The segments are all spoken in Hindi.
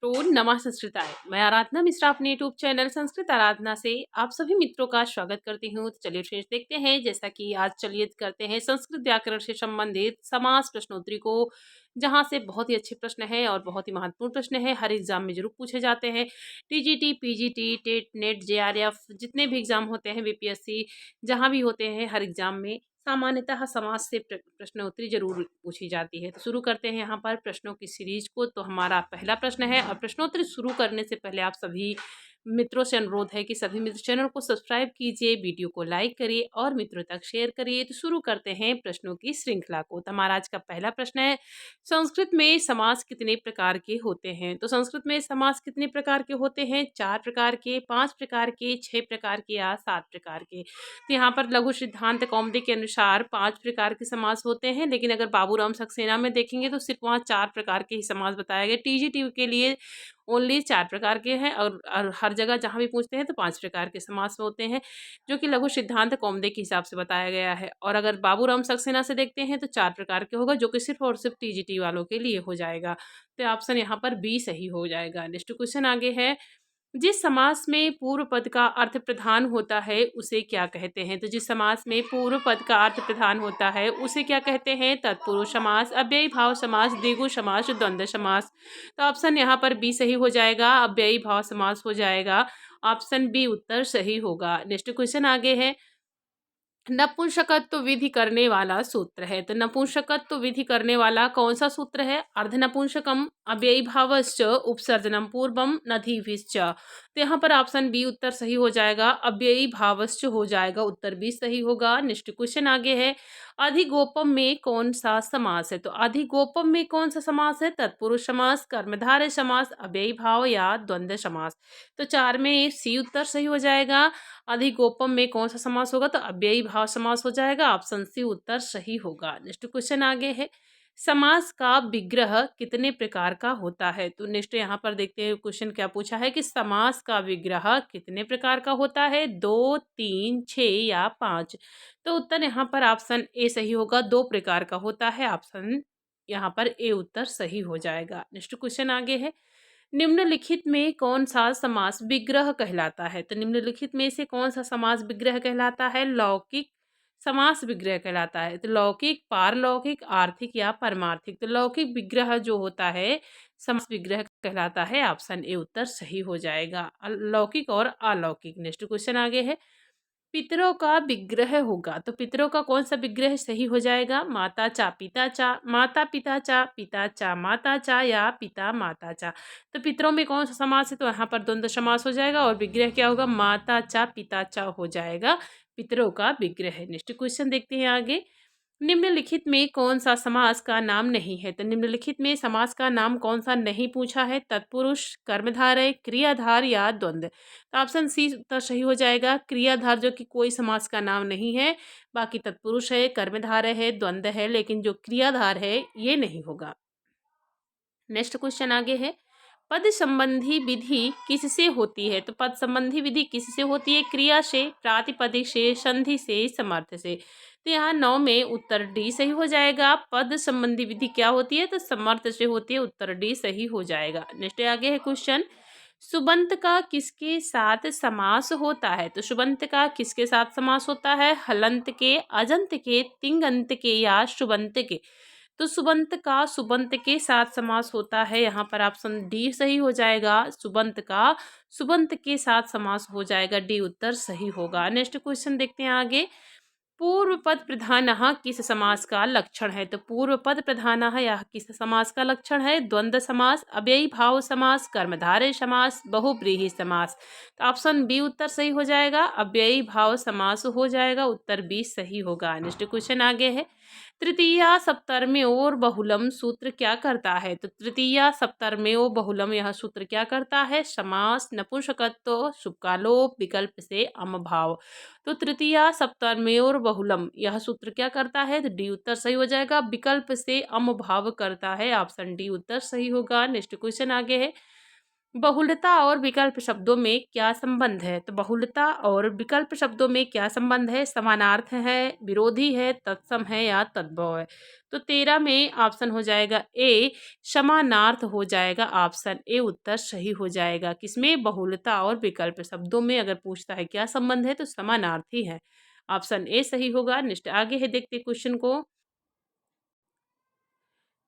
तो नमः संस्कृताय। मैं आराधना मिश्रा अपने यूट्यूब चैनल संस्कृत आराधना से आप सभी मित्रों का स्वागत करती हूँ। तो चलिए शेष देखते हैं। जैसा कि आज चलिए करते हैं संस्कृत व्याकरण से संबंधित समास प्रश्नोत्तरी को, जहाँ से बहुत ही अच्छे प्रश्न हैं और बहुत ही महत्वपूर्ण प्रश्न है, हर एग्जाम में जरूर पूछे जाते हैं। TGT, PGT, TET, NET, JRF जितने भी एग्जाम होते हैं, बीपीएससी जहाँ भी होते हैं, हर एग्जाम में सामान्यतः समाज से प्रश्नोत्तरी जरूर पूछी जाती है। तो शुरू करते हैं यहाँ पर प्रश्नों की सीरीज को। तो हमारा पहला प्रश्न है, और प्रश्नोत्तरी शुरू करने से पहले आप सभी मित्रों से अनुरोध है कि सभी मित्र चैनल को सब्सक्राइब कीजिए, वीडियो को लाइक करिए और मित्रों तक शेयर करिए। तो शुरू करते हैं प्रश्नों की श्रृंखला को। तो हमारा आज का पहला प्रश्न है, संस्कृत में समास कितने प्रकार के होते हैं? तो संस्कृत में समास कितने प्रकार के होते हैं? 4 प्रकार के, 5 प्रकार के, 6 प्रकार के या 7 प्रकार के। तो यहाँ पर लघु सिद्धांत कौमुदी के अनुसार 5 प्रकार के समास होते हैं, लेकिन अगर बाबूराम सक्सेना में देखेंगे तो सिर्फ वहाँ 4 प्रकार के ही समास बताए गए। टीजीटी के लिए ओनली 4 प्रकार के हैं, और हर जगह जहाँ भी पूछते हैं तो 5 प्रकार के समास होते हैं, जो कि लघु सिद्धांत कौमुदी के हिसाब से बताया गया है। और अगर बाबूराम सक्सेना से देखते हैं तो 4 प्रकार के होगा, जो कि सिर्फ और सिर्फ टीजीटी वालों के लिए हो जाएगा। तो ऑप्शन यहाँ पर बी सही हो जाएगा। नेक्स्ट क्वेश्चन आगे है, जिस समास में पूर्व पद का अर्थ प्रधान होता है उसे क्या कहते हैं? तो जिस समास में पूर्व पद का अर्थ प्रधान होता है उसे क्या कहते हैं? तत्पुरुष समास, अव्ययी भाव समास, द्विगु समास, द्वंद्व समास। तो ऑप्शन यहाँ पर बी सही हो जाएगा, अव्ययी भाव समास हो जाएगा। ऑप्शन बी उत्तर सही होगा। नेक्स्ट क्वेश्चन आगे है, नपुंसकत्व विधि करने वाला सूत्र है। तो नपुंसकत्व विधि करने वाला कौन सा सूत्र है? अर्ध नपुंसकम, अव्ययी भावश्च, उपसर्जनम पूर्वम, नदीभिश्च। तो यहाँ पर ऑप्शन बी उत्तर सही हो जाएगा, अव्ययी भावश्च हो जाएगा, उत्तर बी सही होगा। नेक्स्ट क्वेश्चन आगे है, अधिगोपम में कौन सा समास है? तो अधिगोपम में कौन सा समास है? तत्पुरुष समास, कर्मधारय समास, अव्ययी भाव या द्वंद्व समास। तो 4 में सी उत्तर सही हो जाएगा। अधिगोपम में कौन सा समास होगा? तो अव्ययी भाव समास हो जाएगा, ऑप्शन सी उत्तर सही होगा। नेक्स्ट क्वेश्चन आगे है, समास का विग्रह कितने प्रकार का होता है? तो नेक्स्ट यहाँ पर देखते हैं क्वेश्चन क्या पूछा है कि समास का विग्रह कितने प्रकार का होता है? 2, 3, 6 या 5। तो उत्तर यहाँ पर ऑप्शन ए सही होगा, 2 प्रकार का होता है। ऑप्शन यहाँ पर ए उत्तर सही हो जाएगा। नेक्स्ट क्वेश्चन आगे है, निम्नलिखित में कौन सा समास विग्रह कहलाता है? तो निम्नलिखित में से कौन सा समास विग्रह कहलाता है? लौकिक समास विग्रह कहलाता है। तो लौकिक, पारलौकिक, आर्थिक या परमार्थिक। तो लौकिक विग्रह जो होता है समास विग्रह कहलाता है। ऑप्शन ए उत्तर सही हो जाएगा, लौकिक और अलौकिक। नेक्स्ट क्वेश्चन आगे है, पितरों का विग्रह होगा। तो पितरों का कौन सा विग्रह सही हो जाएगा? माता चा पिता चा, माता पिता चा माता चा या पिता माता चा। तो पितरों में कौन सा समास है? तो यहाँ पर द्वंद्व समास हो जाएगा, और विग्रह क्या होगा? माता चा पिता चा हो जाएगा पितरों का विग्रह। नेक्स्ट क्वेश्चन देखते हैं आगे, निम्नलिखित में कौन सा समास का नाम नहीं है? तो निम्नलिखित में समास का नाम कौन सा नहीं पूछा है? तत्पुरुष, कर्मधारय, क्रियाधार या द्वंद्व। तो ऑप्शन सी उत्तर सही हो जाएगा, क्रियाधार, जो कि कोई समास का नाम नहीं है। बाकी तत्पुरुष है, कर्मधारय है, द्वंद्व है, लेकिन जो क्रियाधार है ये नहीं होगा। नेक्स्ट क्वेश्चन आगे है, पद संबंधी विधि किससे होती है? तो पद संबंधी विधि किससे होती है? क्रिया से, प्रातिपदिक से, संधि से, समर्थ से। तो यहाँ 9 में उत्तर डी सही हो जाएगा। पद संबंधी विधि क्या होती है? तो समर्थ से होती है, उत्तर डी सही हो जाएगा। नेक्स्ट आगे है क्वेश्चन, सुबंत का किसके साथ समास होता है? तो सुबंत का किसके साथ समास होता है? हलंत के, अजंत के, तिंगंत के या शुबंत के। तो सुबंत का सुबंत के साथ समास होता है, यहाँ पर ऑप्शन डी सही हो जाएगा। सुबंत का सुबंत के साथ समास हो जाएगा, डी उत्तर सही होगा। नेक्स्ट क्वेश्चन देखते हैं आगे, पूर्व पद प्रधानः किस समास का लक्षण है? तो पूर्व पद प्रधानः यह किस समास का लक्षण है? द्वंद्व समास, अव्ययी भाव समास, कर्मधारय समास, बहुब्रीहि समास। तो ऑप्शन बी उत्तर सही हो जाएगा, अव्ययी भाव समास हो जाएगा, उत्तर बी सही होगा। नेक्स्ट क्वेश्चन आगे है, तृतीया सप्तम्योर बहुलम सूत्र क्या करता है? तो तृतीया सप्तम्यो बहुलम यह सूत्र क्या करता है? समास, नपुंसकत्व, शुभकालोप, विकल्प से अमभाव। तो तृतीया सप्तम्योर बहुलम यह सूत्र क्या करता है? तो डी उत्तर सही हो जाएगा, विकल्प से अमभाव करता है, ऑप्शन डी उत्तर सही होगा। नेक्स्ट क्वेश्चन आगे है, बहुलता और विकल्प शब्दों में क्या संबंध है? तो बहुलता और विकल्प शब्दों में क्या संबंध है? समानार्थ है, विरोधी है, तत्सम है या तद्भव है? तो 13 में ऑप्शन हो जाएगा ए, समानार्थ हो जाएगा। ऑप्शन ए उत्तर सही हो जाएगा। किसमें? बहुलता और विकल्प शब्दों में अगर पूछता है क्या संबंध है तो समानार्थी है। ऑप्शन ए सही होगा। नेक्स्ट आगे है, देखते क्वेश्चन को।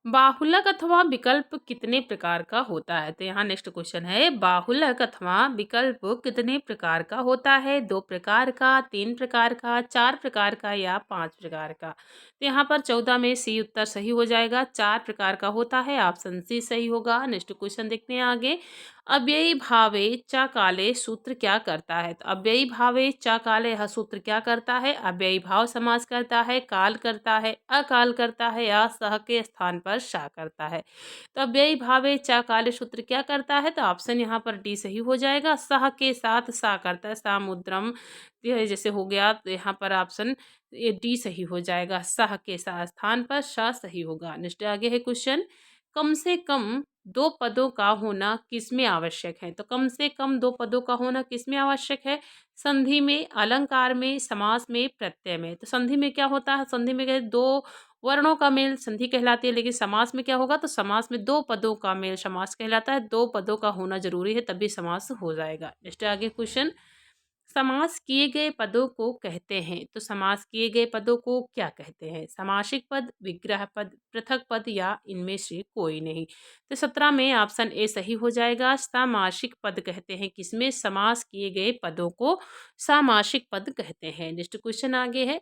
बाहुलक अथवा विकल्प कितने प्रकार का होता है? तो यहाँ नेक्स्ट क्वेश्चन है, बाहुलक अथवा विकल्प कितने प्रकार का होता है? 2 प्रकार का, 3 प्रकार का, 4 प्रकार का या 5 प्रकार का? तो यहाँ पर 14 में सी उत्तर सही हो जाएगा। 4 प्रकार का होता है। ऑप्शन सी सही होगा। नेक्स्ट क्वेश्चन देखते हैं आगे। अव्ययी भावे च काले सूत्र क्या करता है? तो अव्ययी भावे च काले यह सूत्र क्या करता है? अव्ययी भाव समास करता है, काल करता है, अकाल करता है या सह के स्थान पर सा करता है। तो अव्ययी भावे च काले सूत्र क्या करता है? तो ऑप्शन यहाँ पर डी सही हो जाएगा। सह के साथ सा करता है, सामुद्रम यह जैसे हो गया। तो यहाँ पर ऑप्शन ये डी सही हो जाएगा। सह के सा स्थान पर सा सही होगा। नेक्स्ट आगे है क्वेश्चन, कम से कम 2 पदों का होना किसमें आवश्यक है? तो कम से कम 2 पदों का होना किसमें आवश्यक है? संधि में, अलंकार में, समास में, प्रत्यय में। तो संधि में क्या होता है? संधि में क्या है? 2 वर्णों का मेल संधि कहलाती है। लेकिन समास में क्या होगा? तो समास में 2 पदों का मेल समास कहलाता है। 2 पदों का होना जरूरी है तभी समास हो जाएगा। नेक्स्ट आगे क्वेश्चन, समास किए गए पदों को कहते हैं। तो समास किए गए पदों को क्या कहते हैं? समासिक पद, विग्रह पद, पृथक पद या इनमें से कोई नहीं। तो 17 में ऑप्शन ए सही हो जाएगा। सामासिक पद कहते हैं किसमें? समास किए गए पदों को सामासिक पद कहते हैं। नेक्स्ट क्वेश्चन आगे है,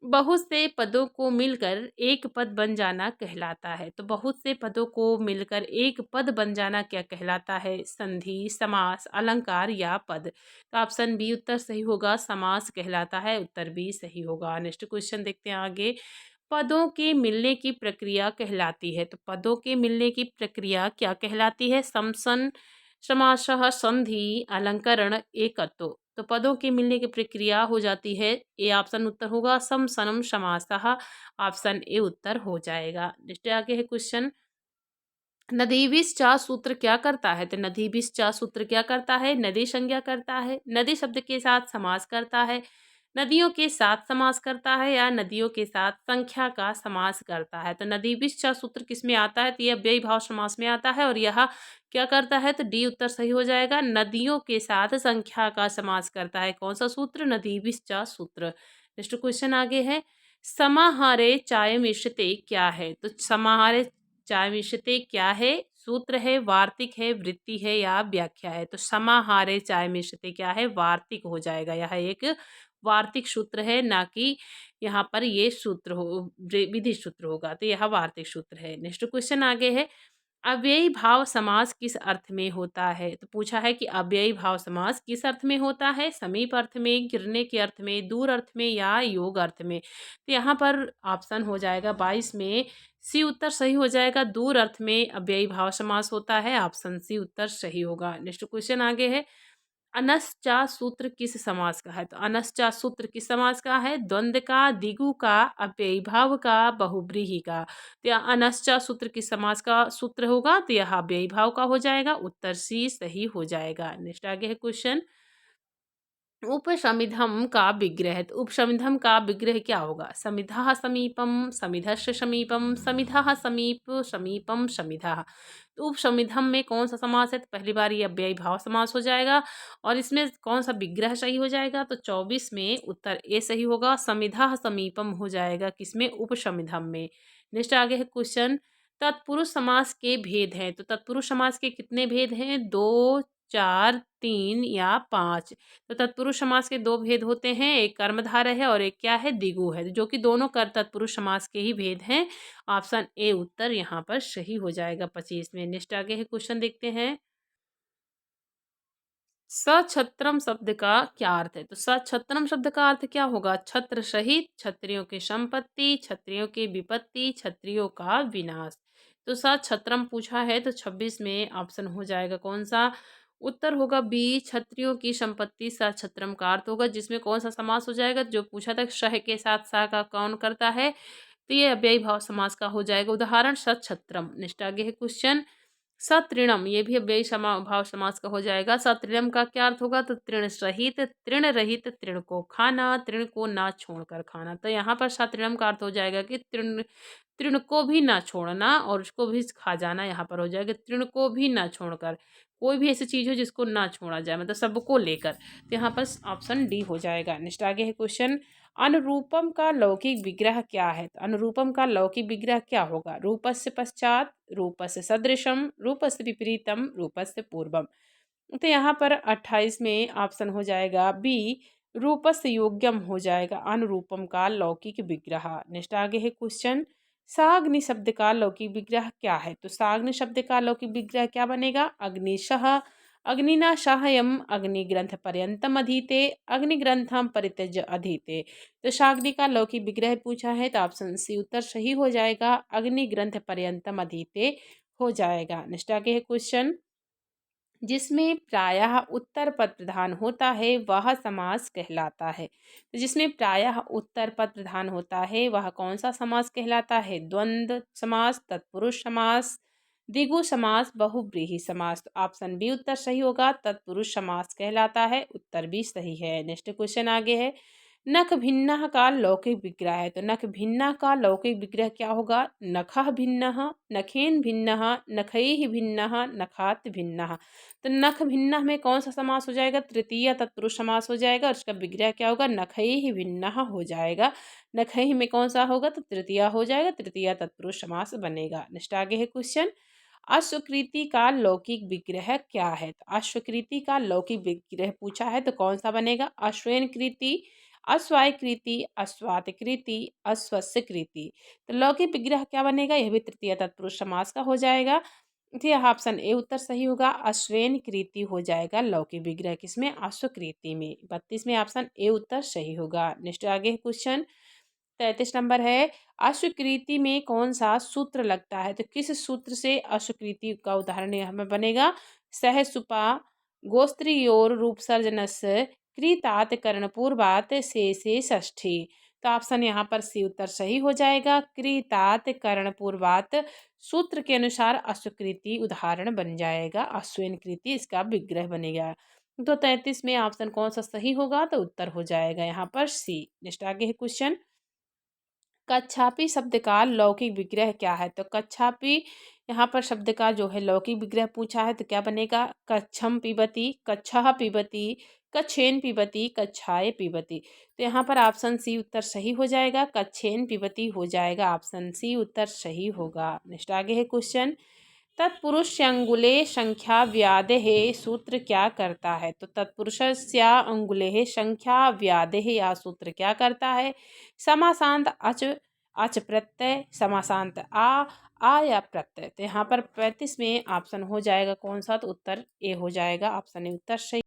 बहुत से पदों को मिलकर एक पद बन जाना कहलाता है। तो बहुत से पदों को मिलकर एक पद बन जाना क्या कहलाता है? संधि, समास, अलंकार या पद? तो ऑप्शन बी उत्तर सही होगा। समास कहलाता है। उत्तर बी सही होगा। नेक्स्ट क्वेश्चन देखते हैं आगे। पदों के मिलने की प्रक्रिया कहलाती है। तो पदों के मिलने की प्रक्रिया क्या कहलाती है? समसन, समासः, संधि, अलंकरण, एकत्व। तो पदों के मिलने की प्रक्रिया हो जाती है। ए ऑप्शन उत्तर होगा। सम सनम समासः। ऑप्शन ए उत्तर हो जाएगा। नेक्स्ट आगे है क्वेश्चन, नदीविश चा सूत्र क्या करता है? तो नदीविश चा सूत्र क्या करता है? नदी संज्ञा करता है, नदी शब्द के साथ समास करता है, नदियों के साथ समास करता है या नदियों के साथ संख्या का समास करता है। तो नदीविश चा सूत्र किस में आता है? तो यह व्यय भाव समास में आता है। और यह क्या करता है? तो डी उत्तर सही हो जाएगा। नदियों के साथ संख्या का समास करता है। कौन सा सूत्र? नदीविश चा सूत्र। नेक्स्ट क्वेश्चन आगे है, समाहारे चाय मिश्रते क्या है? तो समाहारे चाय मिश्रते क्या है? सूत्र है, वार्तिक है, वृत्ति है या व्याख्या है? तो समाहारे चाय मिश्रते क्या है? वार्तिक हो जाएगा। यह एक वार्तिक सूत्र है, ना कि यहाँ पर ये सूत्र हो विधि सूत्र होगा। तो यह वार्तिक सूत्र है। नेक्स्ट क्वेश्चन आगे है, अव्ययी भाव समास किस अर्थ में होता है? तो पूछा है कि अव्ययी भाव समास किस अर्थ में होता है? समीप अर्थ में, गिरने के अर्थ में, दूर अर्थ में या योग अर्थ में? तो यहाँ पर ऑप्शन हो जाएगा 22 में सी उत्तर सही हो जाएगा। दूर अर्थ में अव्ययी भाव समास होता है। ऑप्शन सी उत्तर सही होगा। नेक्स्ट क्वेश्चन आगे है, अनश्चा सूत्र किस समास का है? तो अनश्चा सूत्र किस समास का है? द्वंद्व का, द्विगु का, अव्ययी भाव का, बहुव्रीहि का? तो यह अनश्चा सूत्र किस समास का सूत्र होगा? तो यह अव्ययी भाव का हो जाएगा। उत्तर सी सही हो जाएगा। नेक्स्ट आगे है क्वेश्चन, उपशमिधम का विग्रह। तो उपशमिधम का विग्रह क्या होगा? समिधा समीपम, समिधस्य समीपम, समिधा समीप, समीपम समिधा। तो उपशमिधम में कौन सा समास है? तो पहली बार ये अव्ययी भाव समास हो जाएगा। और इसमें कौन सा विग्रह सही हो जाएगा? तो 24 में उत्तर ए सही होगा। समिधा समीपम हो जाएगा किसमें? उपशमिधम में। नेक्स्ट आगे है क्वेश्चन, तत्पुरुष समास के भेद हैं। तो तत्पुरुष समास के कितने भेद हैं? 2, 4, 3 या 5? तो तत्पुरुष समास के 2 भेद होते हैं, एक कर्मधारय है और एक क्या है? द्विगु है, जो कि दोनों कर तत्पुरुष समास के ही भेद हैं। ऑप्शन ए उत्तर यहाँ पर सही हो जाएगा 25 में। नेक्स्ट आगे है क्वेश्चन देखते हैं, सछत्रम शब्द का क्या अर्थ है? तो सछत्रम शब्द का अर्थ क्या होगा? छत्र सहित, क्षत्रियों की संपत्ति, क्षत्रियों की विपत्ति, क्षत्रियों का विनाश। तो सछत्रम पूछा है तो 26 में ऑप्शन हो जाएगा कौन सा? उत्तर होगा बी, क्षत्रियों की संपत्ति सछत्रम का अर्थ होगा। जिसमें कौन सा समास हो जाएगा? जो पूछा था शह के साथ सा का कौन करता है? तो ये अव्ययी भाव समास का हो जाएगा। उदाहरण सछत्रम। नेक्स्ट आगे है क्वेश्चन, सतृणम, ये भी अव्ययी भाव समास का हो जाएगा। सतृणम का क्या अर्थ होगा? तो तृण रहित, तृण को खाना, तृण को ना छोड़कर खाना। तो यहाँ पर सतृणम का अर्थ हो जाएगा कि तृण तृण को भी ना छोड़ना और उसको भी खा जाना। यहाँ पर हो जाएगा तृण को भी ना छोड़कर, कोई भी ऐसी चीज हो जिसको ना छोड़ा जाए, मतलब सबको लेकर। तो यहाँ पर ऑप्शन डी हो जाएगा। नेक्स्ट आगे है क्वेश्चन, अनुरूपम का लौकिक विग्रह क्या है? तो अनुरूपम का लौकिक विग्रह क्या होगा? रूपस्य पश्चात, रूपस्य सदृशम, रूपस्य विपरीतम, रूपस्य पूर्वम। तो यहाँ पर 28 में ऑप्शन हो जाएगा बी, रूपस्य योग्यम हो जाएगा अनुरूपम का लौकिक विग्रह। नेक्स्ट आगे है क्वेश्चन, साग्नि शब्द का लौकिक विग्रह क्या है? तो साग्नि शब्द का लौकिक विग्रह क्या बनेगा? अग्निशः, अग्निना सहायम, अग्निग्रंथ पर्यंतम अधीते, अग्निग्रंथम परित्यज्य अधीते। तो साग्नि का लौकिक विग्रह पूछा है तो ऑप्शन सी उत्तर सही हो जाएगा, अग्निग्रंथ पर्यंतम अधीते हो जाएगा। नेक्स्ट आगे है क्वेश्चन, जिसमें प्रायः उत्तर पद प्रधान होता है वह समास कहलाता है। तो जिसमें प्रायः उत्तर पद प्रधान होता है वह कौन सा समास कहलाता है? द्वंद्व समास, तत्पुरुष समास, द्विगु समास, बहुव्रीहि समास। तो ऑप्शन बी उत्तर सही होगा, तत्पुरुष समास कहलाता है। उत्तर भी सही है। नेक्स्ट क्वेश्चन आगे है, नख भिन्नः का लौकिक विग्रह है। तो नख भिन्नः का लौकिक विग्रह क्या होगा? नखः भिन्नः, नखेन भिन्नः, नखैः भिन्नः, नखात भिन्नः। तो नख भिन्नः में कौन सा समास हो जाएगा? तृतीय तत्पुरुष समास हो जाएगा और उसका विग्रह क्या होगा? नखैः भिन्नः हो जाएगा। नखैः में कौन सा होगा? तो तृतीय हो जाएगा, तृतीय तत्पुरुष समास बनेगा। नेक्स्ट आगे है क्वेश्चन, अश्वकृति का लौकिक विग्रह क्या है? तो अश्वकृति का लौकिक विग्रह पूछा है तो कौन सा बनेगा? अश्वेन कृति, अश्वाय कृति, अश्वात कृति, अश्वस्य कृति। तो लौकिक विग्रह क्या बनेगा? यह भी तृतीय तत्पुरुष समास का हो जाएगा। तो यह ऑप्शन ए उत्तर सही होगा, अश्वेन कृति हो जाएगा लौकिक विग्रह किसमें? अश्वकृति में। 32 में ऑप्शन ए उत्तर सही होगा। नेक्स्ट आगे क्वेश्चन 33 नंबर है, अश्वकृति में कौन सा सूत्र लगता है? तो किस सूत्र से अश्वकृति का उदाहरण हमें बनेगा? सह सुपा गोस्त्रियोर रूपसर्जनस्य कृतात कर्णपूर्वात से षष्ठी। तो ऑप्शन यहाँ पर सी उत्तर सही हो जाएगा, कृतात कर्णपूर्वात सूत्र के अनुसार अश्वकृति उदाहरण बन जाएगा, अश्विन कृति इसका विग्रह बनेगा। तो 33 में ऑप्शन कौन सा सही होगा? तो उत्तर हो जाएगा यहाँ पर सी। नेक्स्ट आगे है क्वेश्चन, कच्छापी शब्द का लौकिक विग्रह क्या है? तो कच्छापी यहाँ पर शब्द का जो है लौकिक विग्रह पूछा है तो क्या बनेगा? कच्छम पिबती, कच्छः पिबती, कच्छेन पिबती, कच्छाय पिबती। तो यहाँ पर ऑप्शन सी उत्तर सही हो जाएगा, कच्छेन पिबती हो जाएगा, ऑप्शन सी उत्तर सही होगा। नेक्स्ट आगे है क्वेश्चन, तत्पुरुष अंगुले संख्या व्यादेः सूत्र क्या करता है? तो तत्पुरुषस्य अंगुलेः संख्या व्यादेः या सूत्र क्या करता है? समासांत अच, अच प्रत्यय, समासांत आ या प्रत्यय। तो यहाँ पर 35 में ऑप्शन हो जाएगा कौन सा? तो उत्तर ए हो जाएगा, ऑप्शन ए उत्तर सही।